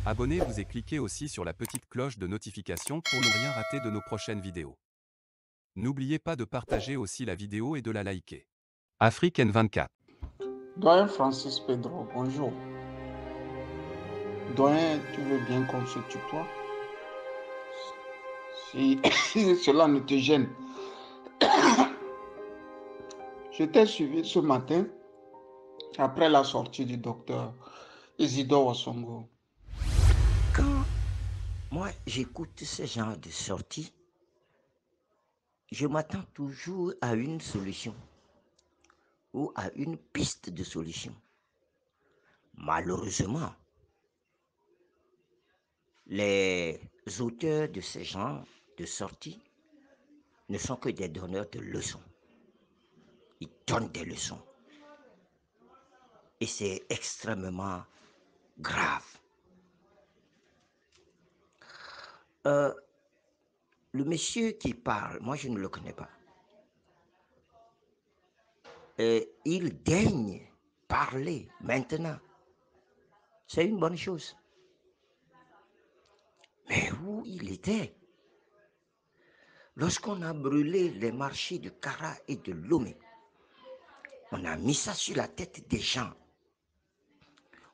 Abonnez-vous et cliquez aussi sur la petite cloche de notification pour ne rien rater de nos prochaines vidéos. N'oubliez pas de partager aussi la vidéo et de la liker. Afrique N24. Doyen Francis Pedro, bonjour. Doyen, tu veux bien qu'on se tutoie? Si cela ne te gêne. Je t'ai suivi ce matin après la sortie du docteur Isidore Osongo. Quand moi j'écoute ce genre de sortie, je m'attends toujours à une solution ou à une piste de solution. Malheureusement, les auteurs de ce genre de sortie ne sont que des donneurs de leçons. Ils donnent des leçons. Et c'est extrêmement grave. Le monsieur qui parle, moi je ne le connais pas. Et il daigne parler maintenant. C'est une bonne chose. Mais où il était? Lorsqu'on a brûlé les marchés de Kara et de Lomé, on a mis ça sur la tête des gens.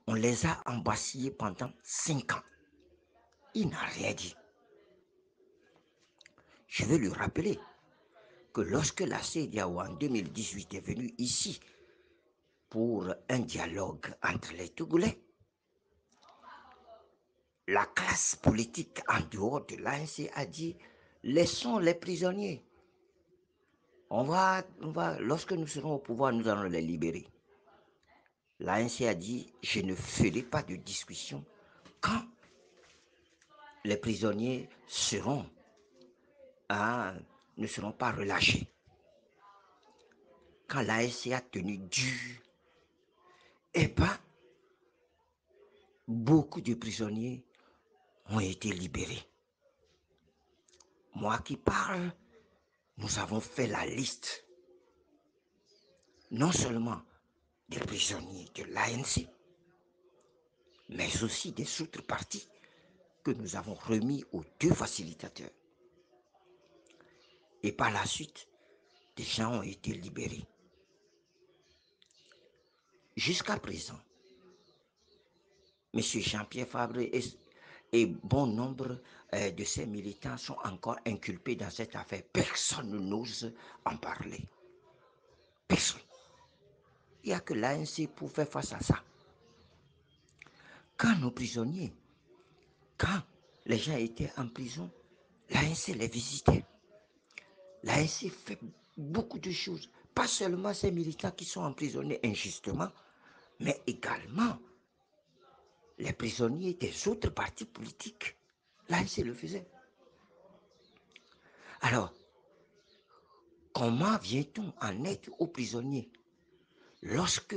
On les a embassillés pendant 5 ans. Il n'a rien dit. Je veux lui rappeler que lorsque la CEDEAO en 2018 est venue ici pour un dialogue entre les Togolais, la classe politique en dehors de l'ANC a dit laissons les prisonniers. Lorsque nous serons au pouvoir, nous allons les libérer. L'ANC a dit je ne ferai pas de discussion quand les prisonniers ne seront pas relâchés. Quand l'ANC a tenu dur, eh bien, beaucoup de prisonniers ont été libérés. Moi qui parle, nous avons fait la liste, non seulement des prisonniers de l'ANC, mais aussi des autres partis que nous avons remis aux 2 facilitateurs. Et par la suite, des gens ont été libérés. Jusqu'à présent, M. Jean-Pierre Fabre et bon nombre de ses militants sont encore inculpés dans cette affaire. Personne n'ose en parler. Personne. Il n'y a que l'ANC pour faire face à ça. Quand nos prisonniers, quand les gens étaient en prison, l'ANC les visitait. L'ANC fait beaucoup de choses. Pas seulement ces militants qui sont emprisonnés injustement, mais également les prisonniers des autres partis politiques. L'ANC le faisait. Alors, comment vient-on en aide aux prisonniers lorsque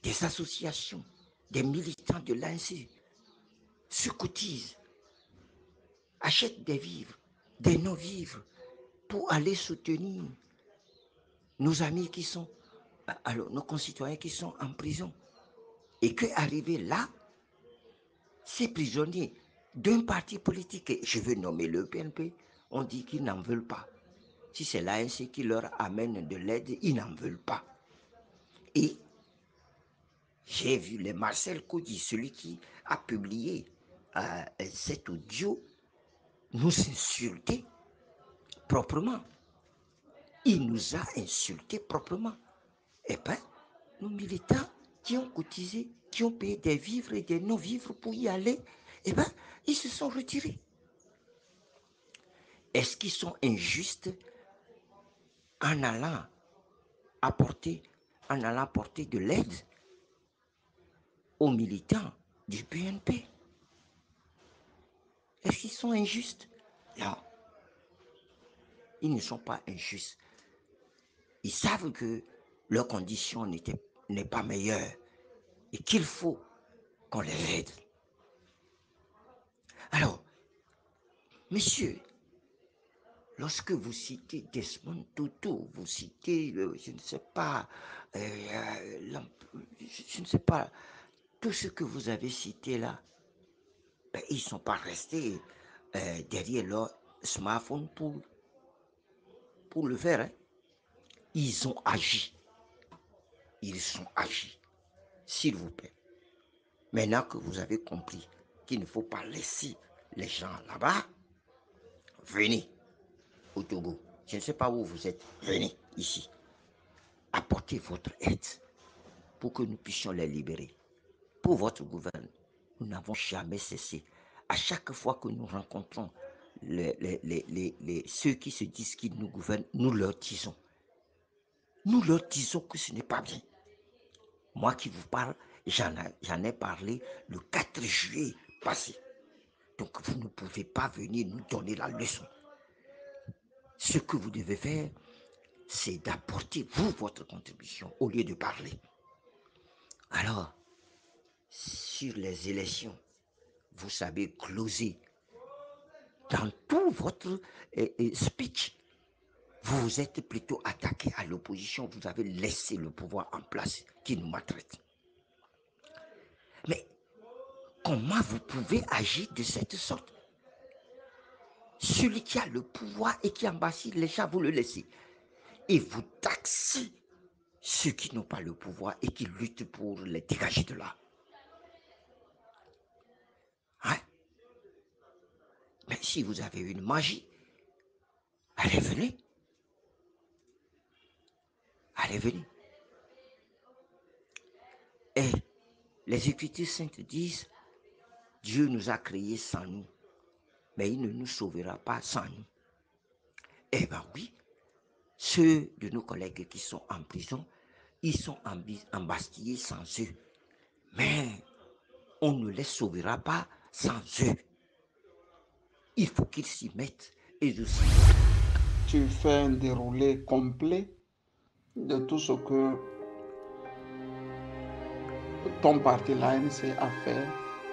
des associations, des militants de l'ANC se cotisent, achètent des vivres, des non-vivres pour aller soutenir nos amis qui sont, alors nos concitoyens qui sont en prison, et qu'arrivé là, ces prisonniers d'un parti politique, et je veux nommer le PNP, on dit qu'ils n'en veulent pas. Si c'est l'ANC qui leur amène de l'aide, ils n'en veulent pas. Et j'ai vu le Marcel Kodi, celui qui a publié cet audio, nous insulter proprement. Il nous a insultés proprement. Eh bien, nos militants qui ont cotisé, qui ont payé des vivres et des non-vivres pour y aller, eh bien, ils se sont retirés. Est-ce qu'ils sont injustes en allant apporter de l'aide aux militants du PNP? Est-ce qu'ils sont injustes? Non, ils ne sont pas injustes. Ils savent que leur condition n'est pas meilleure et qu'il faut qu'on les aide. Alors, messieurs, lorsque vous citez Desmond Tutu, vous citez, je ne sais pas, je ne sais pas, tout ce que vous avez cité là, ben, ils ne sont pas restés derrière leur smartphone pour le faire. Hein. Ils ont agi. Ils sont agi. S'il vous plaît. Maintenant que vous avez compris qu'il ne faut pas laisser les gens là-bas, venez au Togo. Je ne sais pas où vous êtes. Venez ici. Apportez votre aide pour que nous puissions les libérer. Pour votre gouvernement, nous n'avons jamais cessé. À chaque fois que nous rencontrons ceux qui se disent qu'ils nous gouvernent, nous leur disons. Nous leur disons que ce n'est pas bien. Moi qui vous parle, j'en ai parlé le 4 juillet passé. Donc vous ne pouvez pas venir nous donner la leçon. Ce que vous devez faire, c'est d'apporter vous votre contribution au lieu de parler. Alors, sur les élections, vous savez closer dans tout votre speech. Vous vous êtes plutôt attaqué à l'opposition, vous avez laissé le pouvoir en place qui nous maltraite. Mais comment vous pouvez agir de cette sorte? Celui qui a le pouvoir et qui embassit les gens, vous le laissez. Et vous taxez ceux qui n'ont pas le pouvoir et qui luttent pour les dégager de là. Hein? Mais si vous avez une magie, allez, venez. Allez, venez. Et les Écritures saintes disent, Dieu nous a créés sans nous, mais il ne nous sauvera pas sans nous. Eh bien oui, ceux de nos collègues qui sont en prison, ils sont embastillés sans eux. Mais on ne les sauvera pas sans eux. Il faut qu'ils s'y mettent. Et je sais. Tu fais un déroulé complet de tout ce que ton parti, l'ANC, a fait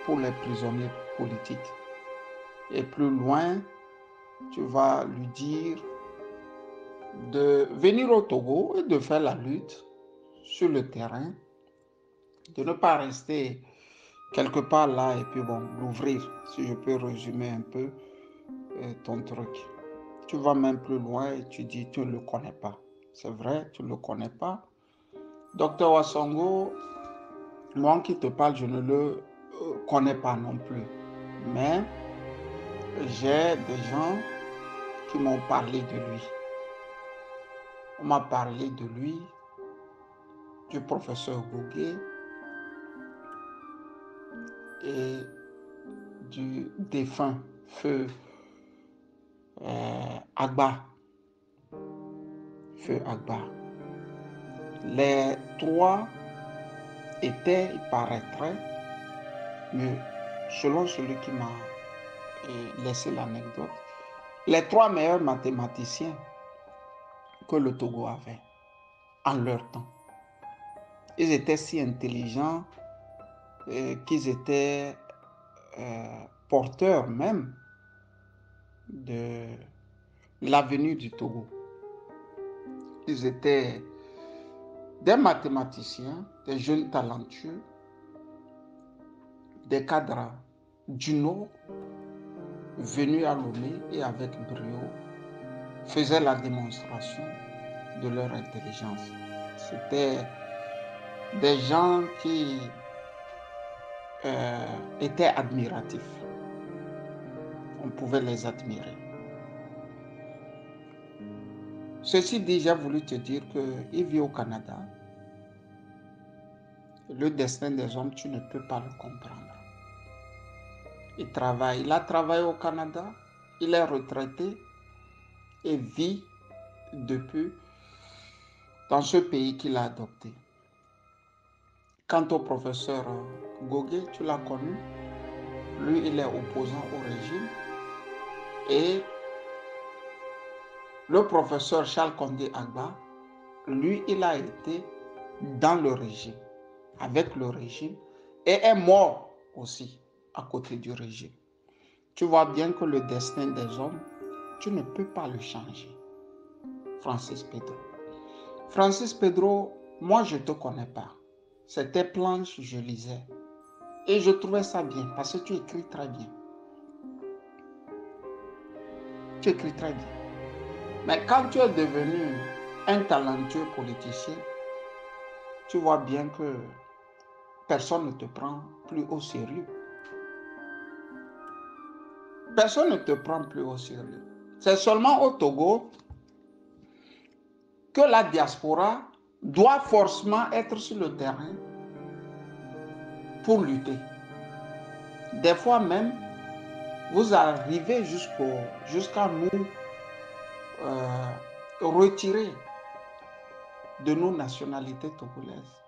pour les prisonniers politiques. Et plus loin, tu vas lui dire de venir au Togo et de faire la lutte sur le terrain, de ne pas rester quelque part là et puis bon, l'ouvrir, si je peux résumer un peu ton truc. Tu vas même plus loin et tu dis tu ne le connais pas. C'est vrai, tu ne le connais pas. Docteur Wassongo, moi qui te parle, je ne le connais pas non plus. Mais j'ai des gens qui m'ont parlé de lui. On m'a parlé de lui, du professeur Gougué et du défunt Feu Agba. Feu Agba. Les trois étaient, il paraîtrait, mais selon celui qui m'a laissé l'anecdote, les trois meilleurs mathématiciens que le Togo avait en leur temps. Ils étaient si intelligents qu'ils étaient porteurs même de l'avenir du Togo. Ils étaient des mathématiciens, des jeunes talentueux, des cadres du Nord venus à Lomé et avec brio faisaient la démonstration de leur intelligence. C'était des gens qui étaient admiratifs. On pouvait les admirer. Ceci dit, j'ai voulu te dire qu'il vit au Canada. Le destin des hommes, tu ne peux pas le comprendre. Il travaille. Il a travaillé au Canada. Il est retraité et vit depuis dans ce pays qu'il a adopté. Quant au professeur Gougué, tu l'as connu. Lui, il est opposant au régime. Et le professeur Charles Condé Agba, lui, il a été dans le régime, avec le régime, et est mort aussi à côté du régime. Tu vois bien que le destin des hommes, tu ne peux pas le changer. Francis Pedro. Francis Pedro, moi je ne te connais pas. C'était planches, je lisais. Et je trouvais ça bien, parce que tu écris très bien. Tu écris très bien. Mais quand tu es devenu un talentueux politicien, tu vois bien que personne ne te prend plus au sérieux. Personne ne te prend plus au sérieux. C'est seulement au Togo que la diaspora doit forcément être sur le terrain pour lutter. Des fois même, vous arrivez jusqu'à nous retirer de nos nationalités togolaises.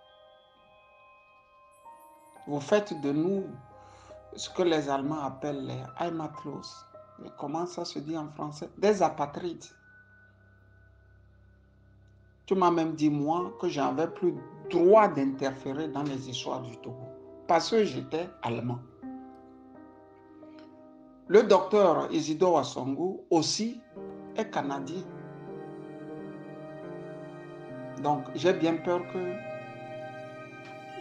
Vous faites de nous ce que les Allemands appellent les Heimatlos. Mais comment ça se dit en français? Des apatrides. Tu m'as même dit, moi, que je n'avais plus droit d'interférer dans les histoires du Togo, parce que j'étais allemand. Le docteur Isidore Wassongo aussi est canadien. Donc, j'ai bien peur que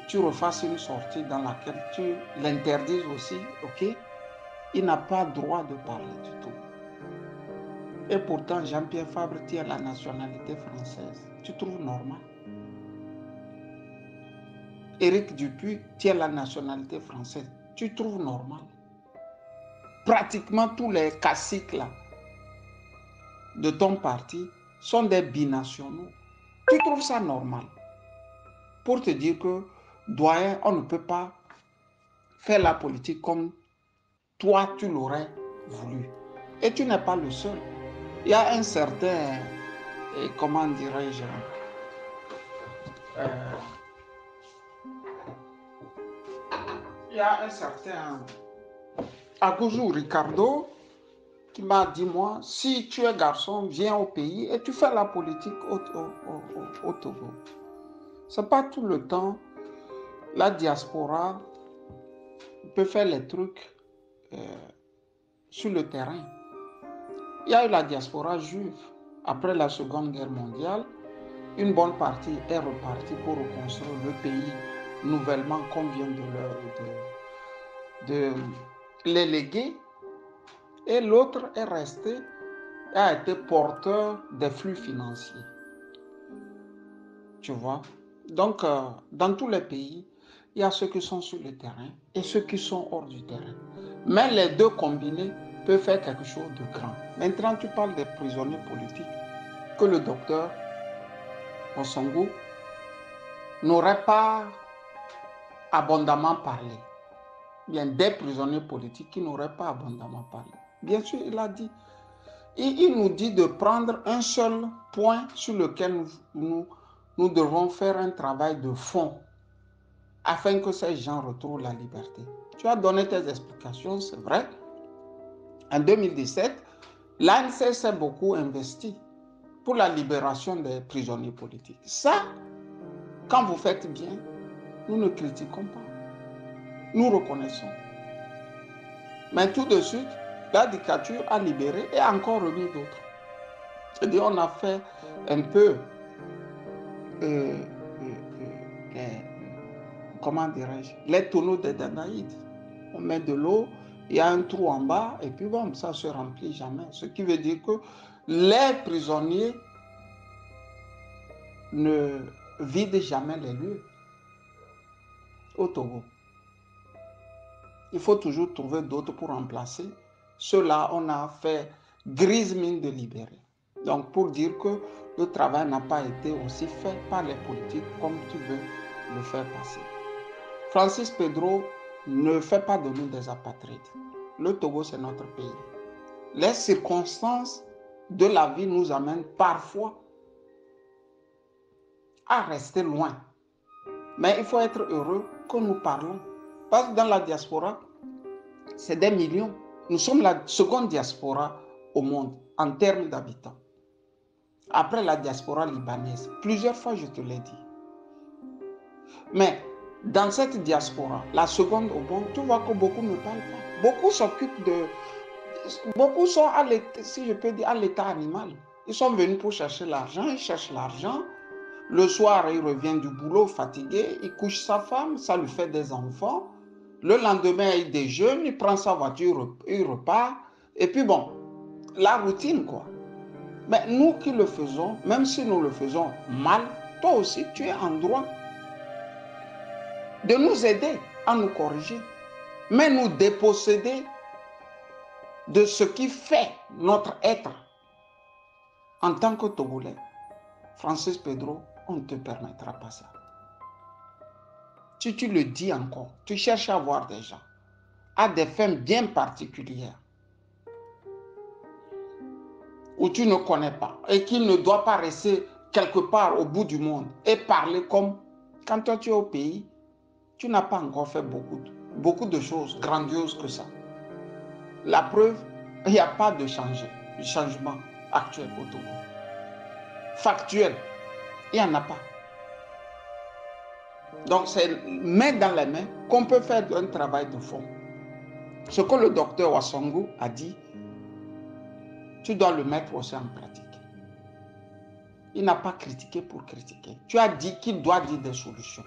tu refasses une sortie dans laquelle tu l'interdises aussi, ok? Il n'a pas droit de parler du tout. Et pourtant, Jean-Pierre Fabre tient la nationalité française. Tu trouves normal? Éric Dupuis tient la nationalité française. Tu trouves normal? Pratiquement tous les caciques là, de ton parti sont des binationaux. Tu trouves ça normal? Pour te dire que, doyen, on ne peut pas faire la politique comme toi tu l'aurais voulu. Et tu n'es pas le seul. Il y a un certain, comment dirais-je, il y a un certain Agoujou Ricardo qui m'a dit, moi, si tu es garçon, viens au pays et tu fais la politique au Togo. Ce n'est pas tout le temps. La diaspora peut faire les trucs sur le terrain. Il y a eu la diaspora juive. Après la Seconde Guerre mondiale, une bonne partie est repartie pour reconstruire le pays nouvellement qu'on vient de les léguer. Et l'autre est resté et a été porteur des flux financiers. Tu vois? Donc, dans tous les pays, il y a ceux qui sont sur le terrain et ceux qui sont hors du terrain. Mais les deux combinés peuvent faire quelque chose de grand. Maintenant, tu parles des prisonniers politiques que le docteur Wassongo n'aurait pas abondamment parlé. Bien, des prisonniers politiques qui n'auraient pas abondamment parlé. Bien sûr, il a dit. Il nous dit de prendre un seul point sur lequel nous devons faire un travail de fond afin que ces gens retrouvent la liberté. Tu as donné tes explications, c'est vrai. En 2017, l'ANC s'est beaucoup investi pour la libération des prisonniers politiques. Ça, quand vous faites bien, nous ne critiquons pas. Nous reconnaissons. Mais tout de suite, la dictature a libéré et a encore remis d'autres. C'est-à-dire on a fait un peu, comment dirais-je, les tonneaux des Danaïdes. On met de l'eau, il y a un trou en bas et puis bon, ça ne se remplit jamais. Ce qui veut dire que les prisonniers ne vident jamais les lieux au Togo. Il faut toujours trouver d'autres pour remplacer. Ceux-là, on a fait grise mine de libérer. Donc, pour dire que le travail n'a pas été aussi fait par les politiques comme tu veux le faire passer. Francis Pedro ne fait pas de nous des apatrides. Le Togo, c'est notre pays. Les circonstances de la vie nous amènent parfois à rester loin. Mais il faut être heureux que nous parlons. Parce que dans la diaspora, c'est des millions. Nous sommes la seconde diaspora au monde en termes d'habitants. Après la diaspora libanaise, plusieurs fois je te l'ai dit. Mais dans cette diaspora, la seconde au monde, tu vois que beaucoup ne parlent pas. Beaucoup s'occupent de... Beaucoup sont, si je peux dire, à l'état animal. Ils sont venus pour chercher l'argent, ils cherchent l'argent. Le soir, il revient du boulot fatigué, il couche sa femme, ça lui fait des enfants. Le lendemain, il déjeune, il prend sa voiture, il repart. Et puis bon, la routine, quoi. Mais nous qui le faisons, même si nous le faisons mal, toi aussi, tu es en droit de nous aider à nous corriger. Mais nous déposséder de ce qui fait notre être en tant que Togolais, Francis Pedro, on ne te permettra pas ça. Si tu le dis encore, tu cherches à voir des gens à des fins bien particulières où tu ne connais pas et qui ne doit pas rester quelque part au bout du monde et parler comme quand toi tu es au pays, tu n'as pas encore fait beaucoup de choses grandioses que ça. La preuve, il n'y a pas de changement actuel au Togo. Factuel, il n'y en a pas. Donc c'est main dans les mains qu'on peut faire un travail de fond. Ce que le docteur Wassongo a dit, tu dois le mettre aussi en pratique. Il n'a pas critiqué pour critiquer. Tu as dit qu'il doit dire des solutions.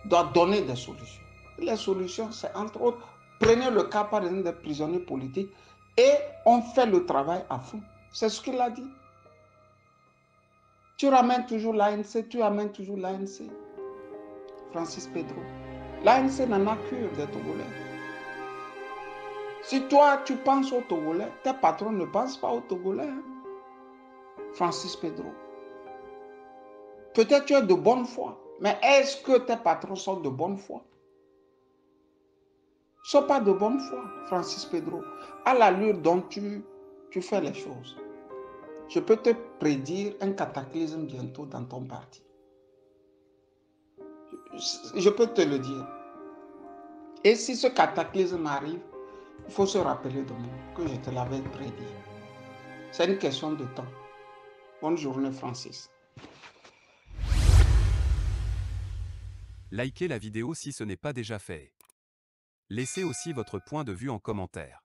Doit donner des solutions. Les solutions, c'est entre autres, prenez le cas par exemple des prisonniers politiques et on fait le travail à fond. C'est ce qu'il a dit. Tu ramènes toujours l'ANC, tu ramènes toujours l'ANC. Francis Pedro. L'ANC n'en a cure des Togolais. Si toi, tu penses aux Togolais, tes patrons ne pensent pas aux Togolais. Hein? Francis Pedro. Peut-être tu es de bonne foi, mais est-ce que tes patrons sont de bonne foi? Ils ne sont pas de bonne foi, Francis Pedro. À l'allure dont tu fais les choses, je peux te prédire un cataclysme bientôt dans ton parti. Je peux te le dire. Et si ce cataclysme arrive, il faut se rappeler de moi, que je te l'avais prédit. C'est une question de temps. Bonne journée, Francis. Likez la vidéo si ce n'est pas déjà fait. Laissez aussi votre point de vue en commentaire.